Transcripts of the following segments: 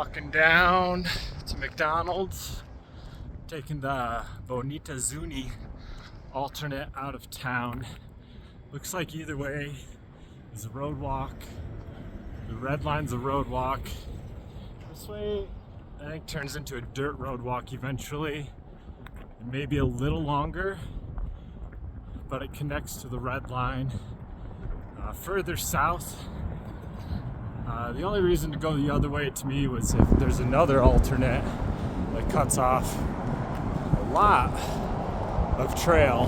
Walking down to McDonald's, taking the Bonita Zuni alternate out of town. Looks like either way is a road walk. The red line's a road walk. This way, I think, turns into a dirt road walk eventually. It may be a little longer, but it connects to the red line. Further south, the only reason to go the other way to me was if there's another alternate that cuts off a lot of trail.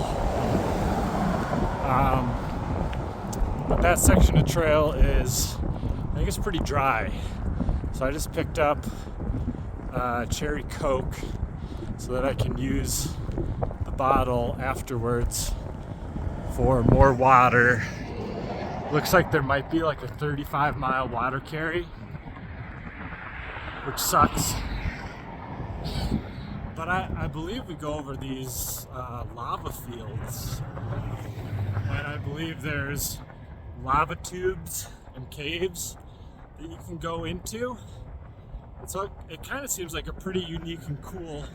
But that section of trail is, I think it's pretty dry. So I just picked up cherry Coke so that I can use the bottle afterwards for more water. Looks like there might be like a 35-mile water carry, which sucks. But I believe we go over these lava fields, and I believe there's lava tubes and caves that you can go into. And so it kind of seems like a pretty unique and cool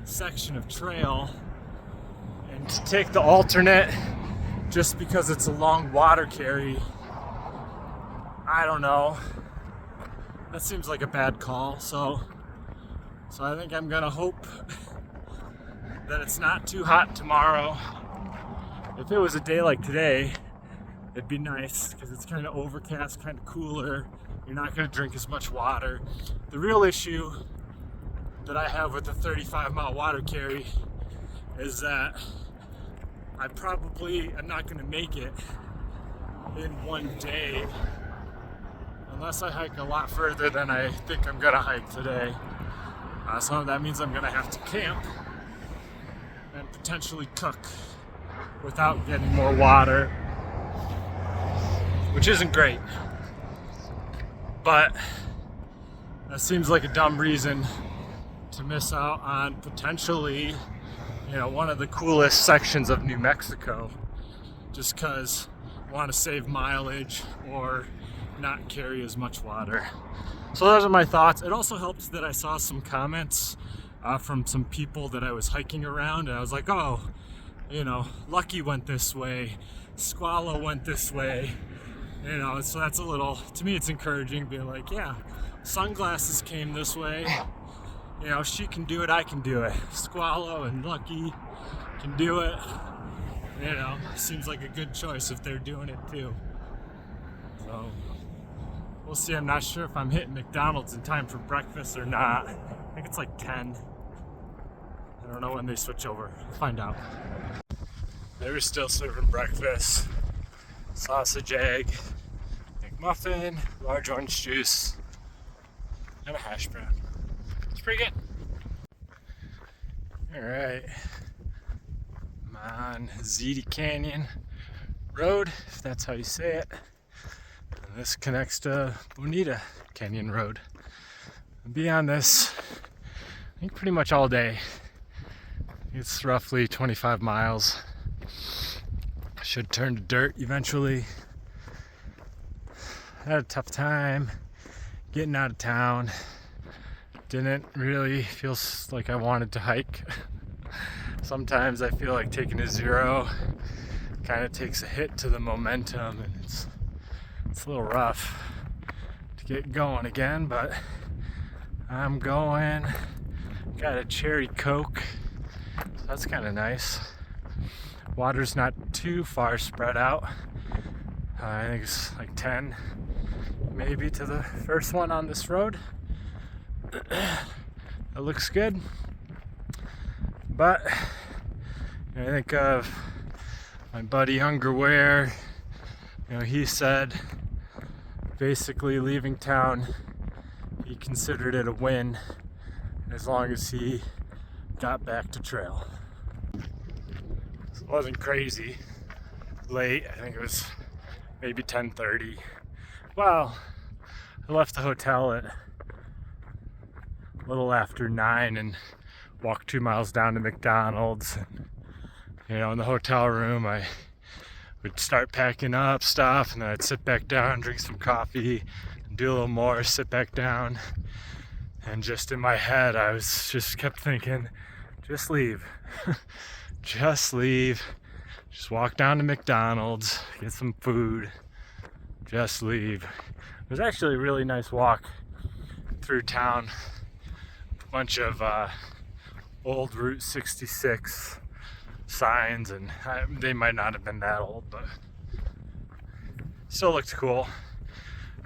section of trail. And to take the alternate just because it's a long water carry, I don't know. That seems like a bad call. So I think I'm gonna hope that it's not too hot tomorrow. If it was a day like today, it'd be nice because it's kind of overcast, kind of cooler. You're not gonna drink as much water. The real issue that I have with the 35-mile water carry is that I'm not gonna make it in one day unless I hike a lot further than I think I'm gonna hike today. So that means I'm gonna have to camp and potentially cook without getting more water, which isn't great. But that seems like a dumb reason to miss out on potentially, one of the coolest sections of New Mexico, just because I want to save mileage or not carry as much water. So those are my thoughts. It also helps that I saw some comments from some people that I was hiking around, and I was like, oh, Lucky went this way, Squalo went this way, so that's a little, to me it's encouraging, being like, yeah, Sunglasses came this way, she can do it, I can do it. Squalo and Lucky can do it. Seems like a good choice if they're doing it too. So we'll see. I'm not sure if I'm hitting McDonald's in time for breakfast or not. I think it's like 10. I don't know when they switch over. We'll find out. They were still serving breakfast. Sausage, egg, McMuffin, large orange juice, and a hash brown. It's pretty good. Alright. I'm on CDT Canyon Road, if that's how you say it. And this connects to Bonita Canyon Road. I'll be on this, I think, pretty much all day. It's roughly 25 miles. Should turn to dirt eventually. I had a tough time getting out of town. Didn't really feel like I wanted to hike. Sometimes I feel like taking a zero kind of takes a hit to the momentum, and it's a little rough to get going again, but I'm going. Got a cherry Coke, so that's kind of nice. Water's not too far spread out. I think it's like 10 maybe to the first one on this road. It looks good, but I think of my buddy Hungerware. He said basically leaving town, he considered it a win as long as he got back to trail. So it wasn't crazy late. I think it was maybe 10:30. Well, I left the hotel at a little after 9 and walked 2 miles down to McDonald's. In the hotel room, I would start packing up stuff, and then I'd sit back down, drink some coffee, and do a little more, sit back down. And just in my head, I was just kept thinking, just leave. Just leave. Just walk down to McDonald's, get some food. Just leave. It was actually a really nice walk through town. A bunch of old Route 66 signs, and they might not have been that old, but still looked cool.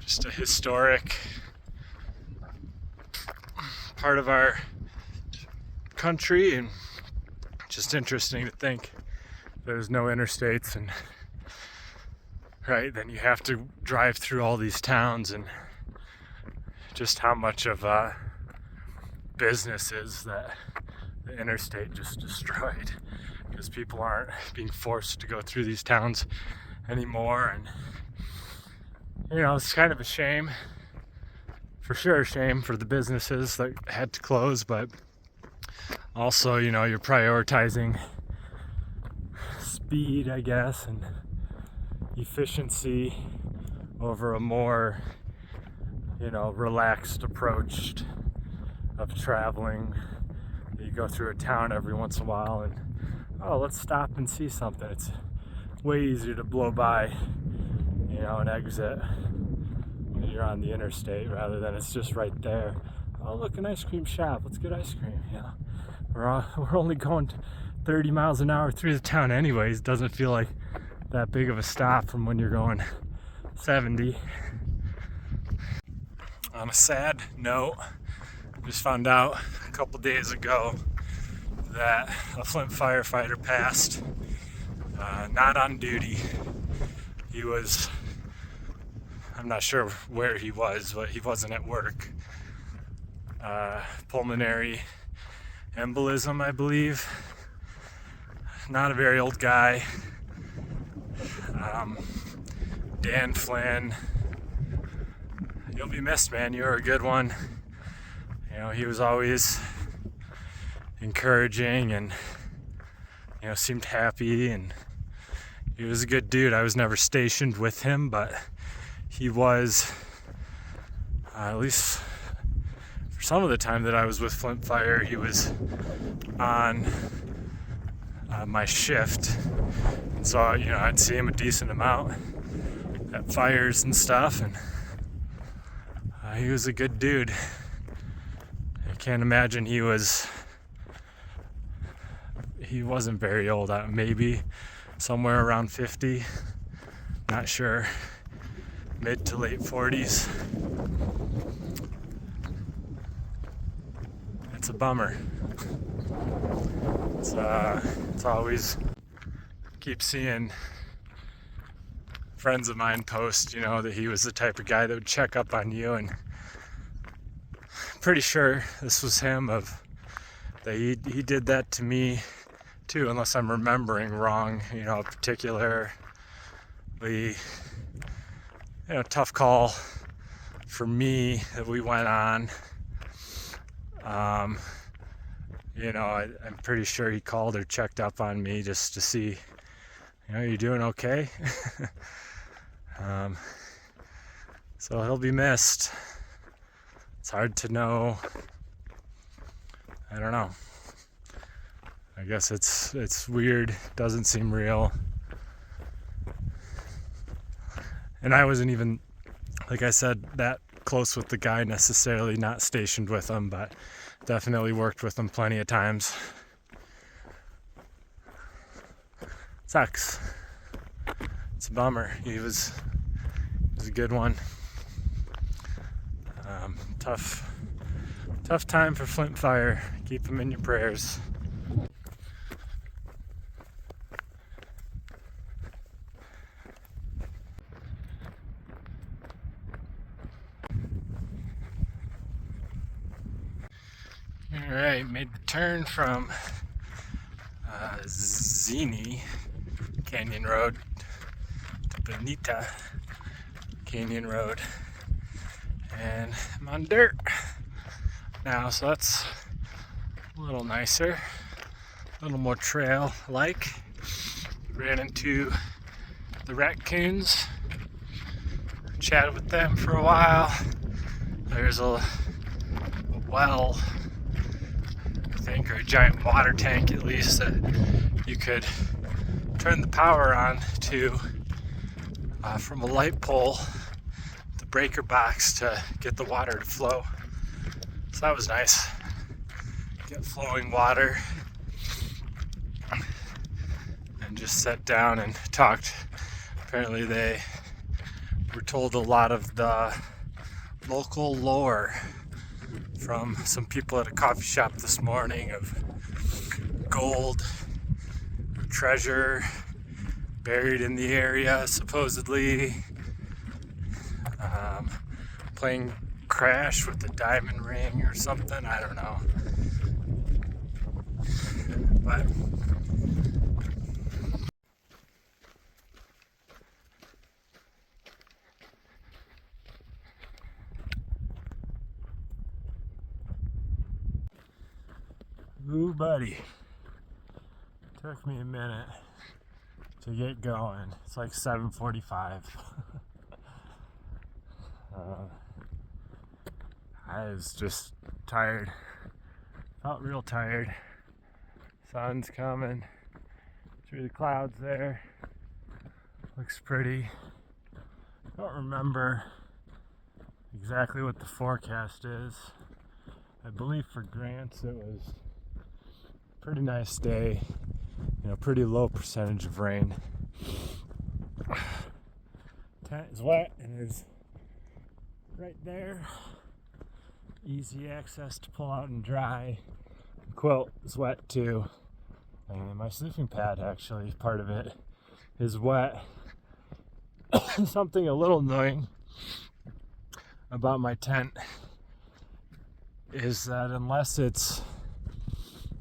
Just a historic part of our country, and just interesting to think there's no interstates, and right, then you have to drive through all these towns, and just how much of a business is that the interstate just destroyed, because people aren't being forced to go through these towns anymore. And you know, it's kind of a shame, for sure a shame for the businesses that had to close, but also, you know, you're prioritizing speed, I guess, and efficiency over a more, you know, relaxed approach of traveling. You go through a town every once in a while and, oh, let's stop and see something. It's way easier to blow by, you know, an exit when you're on the interstate, rather than it's just right there. Oh, look, an ice cream shop, let's get ice cream. You know, we're only going 30 miles an hour through the town anyways. Doesn't feel like that big of a stop from when you're going 70. On a sad note, just found out a couple days ago that a Flint firefighter passed, not on duty. He was, I'm not sure where he was, but he wasn't at work. Pulmonary embolism, I believe. Not a very old guy. Dan Flynn, you'll be missed, man. You were a good one. You know, he was always encouraging and, you know, seemed happy, and he was a good dude. I was never stationed with him, but he was, at least for some of the time that I was with Flint Fire, he was on my shift. And so, you know, I'd see him a decent amount at fires and stuff, and he was a good dude. I can't imagine he wasn't very old, maybe somewhere around 50, not sure, mid to late 40s. It's a bummer. It's always, keep seeing friends of mine post, you know, that he was the type of guy that would check up on you, and I'm pretty sure this was him, that he did that to me too, unless I'm remembering wrong. You know, particularly, you know, tough call for me that we went on. You know, I'm pretty sure he called or checked up on me just to see, you know, you doing okay? So he'll be missed. It's hard to know. I don't know. I guess it's weird. Doesn't seem real. And I wasn't even, like I said, that close with the guy necessarily, not stationed with him, but definitely worked with him plenty of times. Sucks. It's a bummer. He was a good one. Tough time for Flint Fire. Keep him in your prayers. Alright, made the turn from Zini Canyon Road to Bonita Canyon Road, and I'm on dirt now, so that's a little nicer, a little more trail-like. Ran into the raccoons, chatted with them for a while. There's a well, I think, or a giant water tank at least, that you could turn the power on to from a light pole, the breaker box, to get the water to flow. So that was nice. Get flowing water. And just sat down and talked. Apparently they were told a lot of the local lore from some people at a coffee shop this morning of gold, treasure buried in the area, supposedly. Plane crash with the diamond ring or something, I don't know. But ooh, buddy. Took me a minute to get going. It's like 7:45. I was just tired. Felt real tired. Sun's coming through the clouds there. Looks pretty. Don't remember exactly what the forecast is. I believe for Grants it was a pretty nice day. Pretty low percentage of rain. Tent is wet and is right there. Easy access to pull out and dry. The quilt is wet too. And my sleeping pad, actually, part of it is wet. Something a little annoying about my tent is that unless it's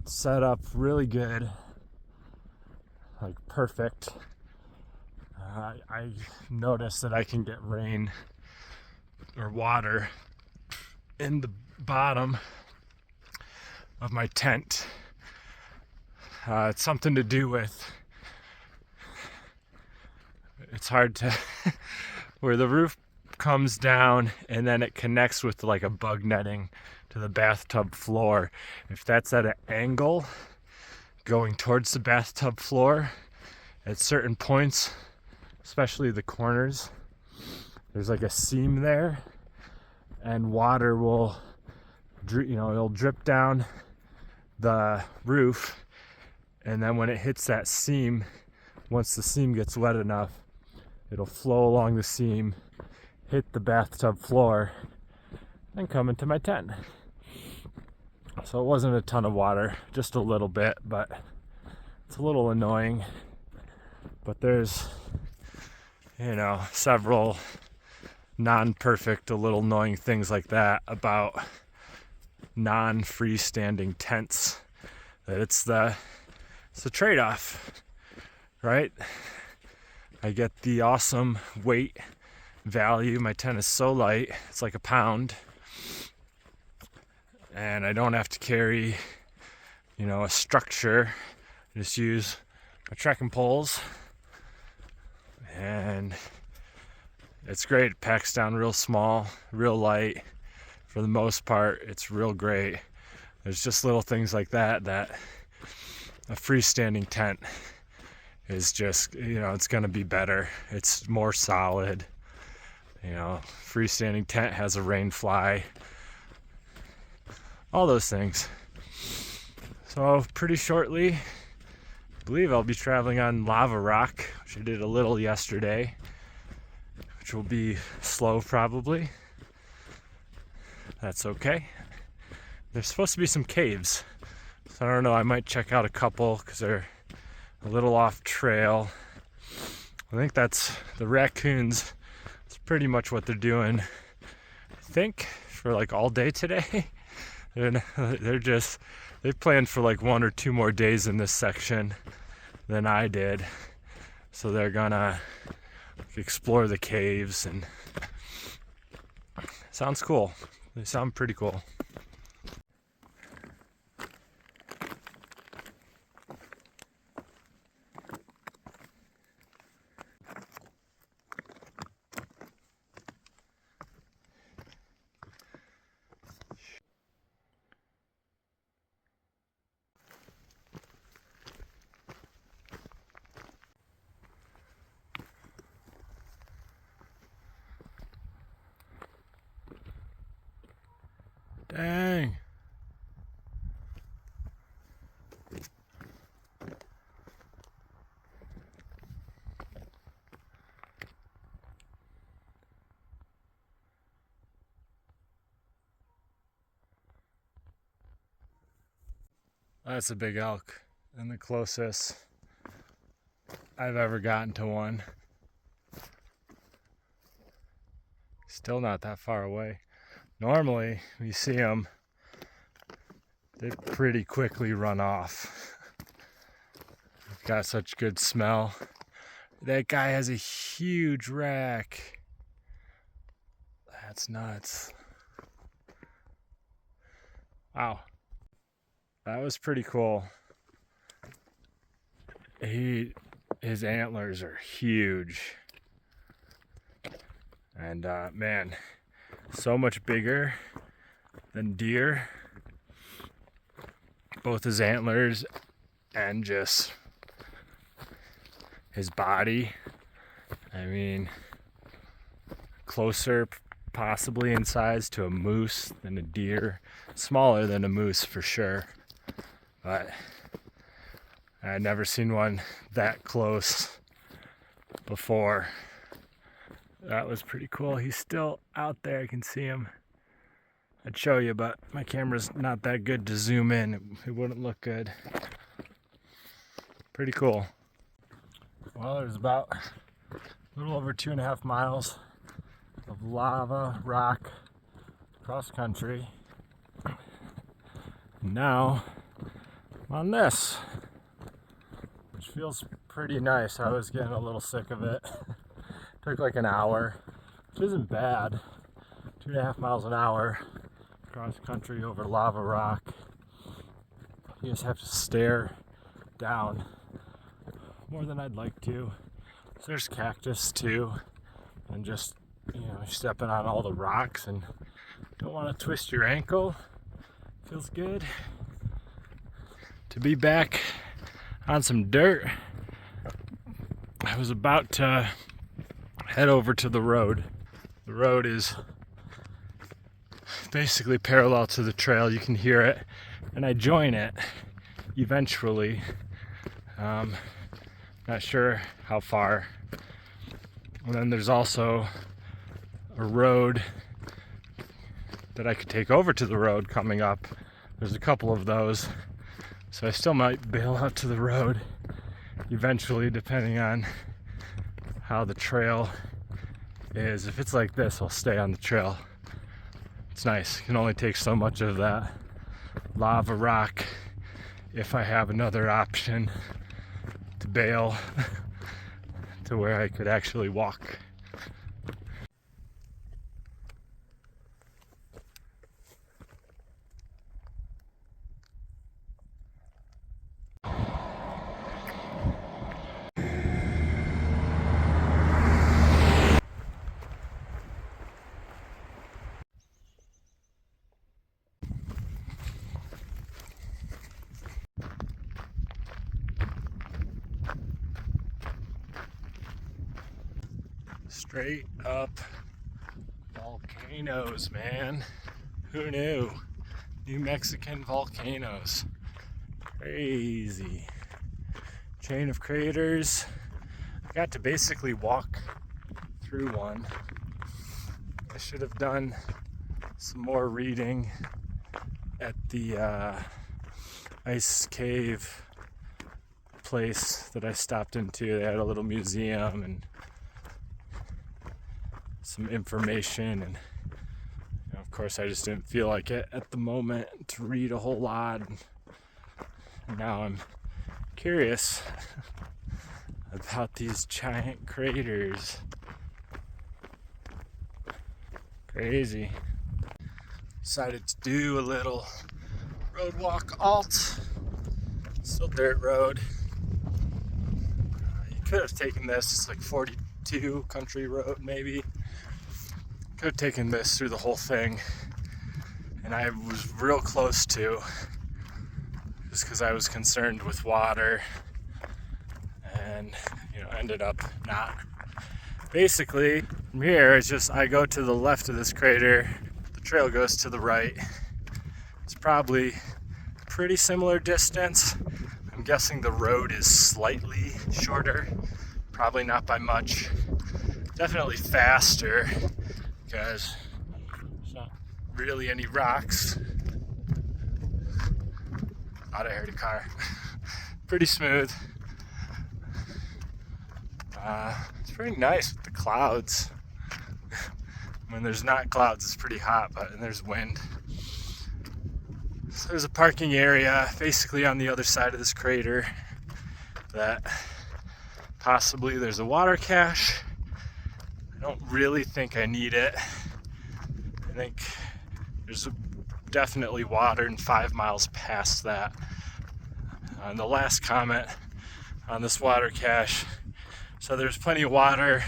set up really good, like perfect, I notice that I can get rain or water in the bottom of my tent. It's something to do with, it's hard to, where the roof comes down and then it connects with like a bug netting to the bathtub floor. If that's at an angle going towards the bathtub floor, at certain points, especially the corners, there's like a seam there, and water will, it'll drip down the roof, and then when it hits that seam, once the seam gets wet enough, it'll flow along the seam, hit the bathtub floor, and come into my tent. So it wasn't a ton of water, just a little bit, but it's a little annoying. But there's, several non-perfect, a little annoying things like that about non-freestanding tents. That it's the trade-off, right? I get the awesome weight value. My tent is so light, it's like a pound. And I don't have to carry, a structure. I just use my trekking poles. And it's great. It packs down real small, real light. For the most part, it's real great. There's just little things like that a freestanding tent is just, it's going to be better. It's more solid. Freestanding tent has a rain fly. All those things. So pretty shortly, I believe I'll be traveling on Lava Rock, which I did a little yesterday, which will be slow probably. That's okay. There's supposed to be some caves, so I don't know, I might check out a couple because they're a little off trail. I think that's the raccoons. It's pretty much what they're doing, I think, for like all day today. They planned for like 1 or 2 more days in this section than I did. So they're gonna explore the caves, and sounds cool. They sound pretty cool. Dang. That's a big elk, and the closest I've ever gotten to one. Still not that far away. Normally, when you see them, they pretty quickly run off. Got such good smell. That guy has a huge rack. That's nuts. Wow. That was pretty cool. His antlers are huge. And man, so much bigger than deer. Both his antlers and just his body. I mean, closer possibly in size to a moose than a deer. Smaller than a moose for sure. But I'd never seen one that close before. That was pretty cool. He's still out there. I can see him. I'd show you, but my camera's not that good to zoom in. It wouldn't look good. Pretty cool. Well, there's about a little over 2.5 miles of lava rock cross country. Now I'm on this, which feels pretty nice. I was getting a little sick of it. Took like an hour, which isn't bad. 2.5 miles an hour cross country over lava rock. You just have to stare down more than I'd like to. So there's cactus too, and just, you know, stepping on all the rocks and don't want to twist your ankle. Feels good to be back on some dirt. I was about to head over to the road. The road is basically parallel to the trail. You can hear it, and I join it eventually. Not sure how far. And then there's also a road that I could take over to the road coming up. There's a couple of those, so I still might bail out to the road eventually, depending on how the trail is. If it's like this, I'll stay on the trail. It's nice. You can only take so much of that lava rock if I have another option to bail to where I could actually walk. Straight up volcanoes, man. Who knew? New Mexican volcanoes. Crazy. Chain of craters. I got to basically walk through one. I should have done some more reading at the ice cave place that I stopped into. They had a little museum and some information, and you know, of course I just didn't feel like it at the moment to read a whole lot. And now I'm curious about these giant craters. Crazy. Decided to do a little road walk alt. Still dirt road. You could have taken this, it's like 42 country road maybe. Could have taken this through the whole thing, and I was real close to, just because I was concerned with water, and you know, ended up not. Basically, from here it's just I go to the left of this crater, the trail goes to the right, It's probably pretty similar distance. I'm guessing the road is slightly shorter, probably not by much. Definitely faster because there's not really any rocks. Thought I heard a car. Pretty smooth. It's pretty nice with the clouds. When there's not clouds, it's pretty hot, but there's wind. So there's a parking area basically on the other side of this crater that possibly there's a water cache. I don't really think I need it. I think there's definitely water and 5 miles past that. And the last comment on this water cache, so there's plenty of water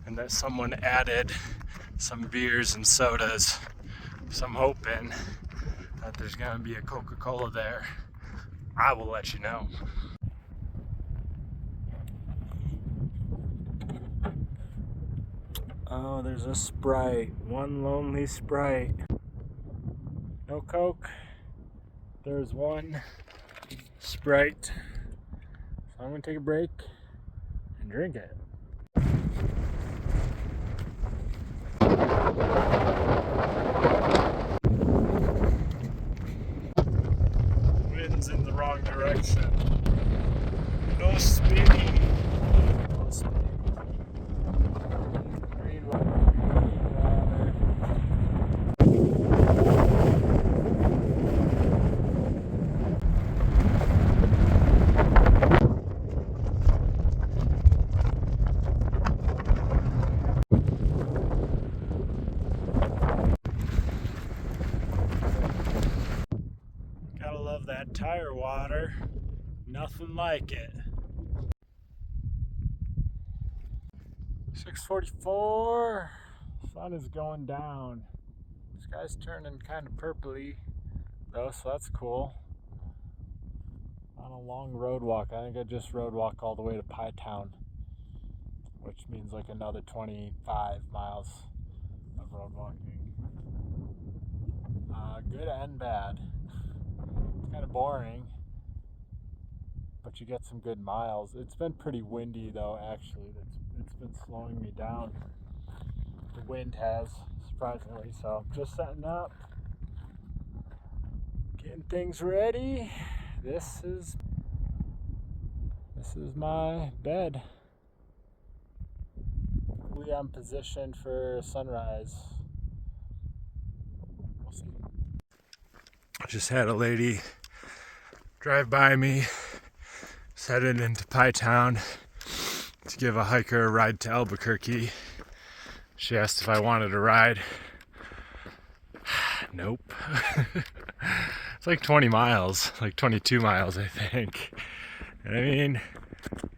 and that someone added some beers and sodas. So I'm hoping that there's gonna be a Coca-Cola there. I will let you know. Oh, there's a Sprite. One lonely Sprite. No Coke. There's one Sprite. So I'm gonna take a break and drink it. Wind's in the wrong direction. No speeding. No speeding. Green water. Gotta love that tire water. Nothing like it. 6:44. Sun is going down. This guy's turning kind of purpley though, so that's cool. On a long road walk. I think I just road walk all the way to Pie Town, which means like another 25 miles of road walking. Good and bad. It's kind of boring, but you get some good miles. It's been pretty windy though, actually. It's been slowing me down. The wind has, surprisingly, so I'm just setting up, getting things ready. This is my bed. Hopefully I'm positioned for sunrise. We'll see. I just had a lady drive by me, headed into Pie Town to give a hiker a ride to Albuquerque. She asked if I wanted a ride. Nope. It's like 20 miles, like 22 miles, I think. And I mean,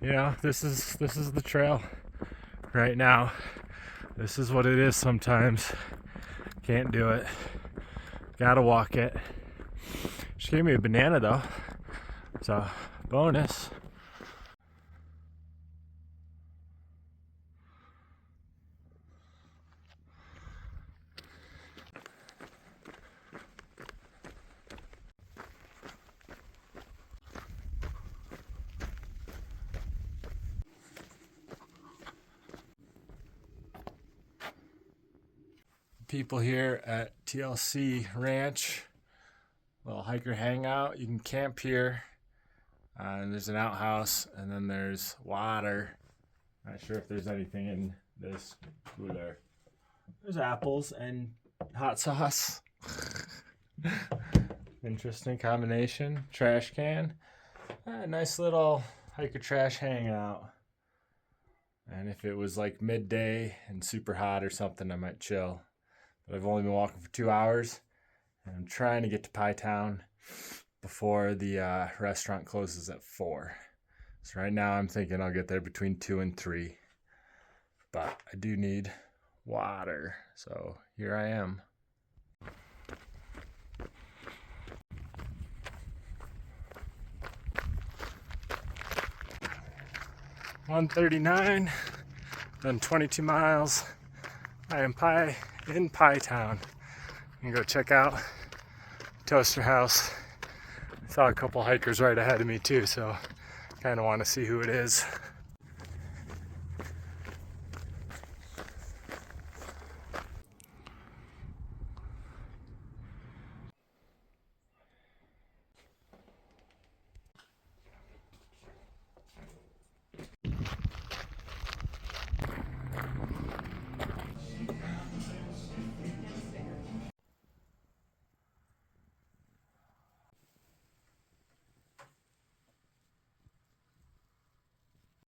you know, this is the trail right now. This is what it is sometimes. Can't do it. Gotta walk it. She gave me a banana though, so bonus. People here at TLC Ranch, little hiker hangout. You can camp here, and there's an outhouse, and then there's water. Not sure if there's anything in this cooler. There's apples and hot sauce. Interesting combination. Trash can. Nice little hiker trash hangout. And if it was like midday and super hot or something, I might chill. But I've only been walking for 2 hours, and I'm trying to get to Pie Town before the restaurant closes at 4. So right now I'm thinking I'll get there between 2 and 3. But I do need water, so here I am. $139, done 22 miles. I am in Pie Town. I'm gonna go check out Toaster House. Saw a couple hikers right ahead of me too, so kind of want to see who it is.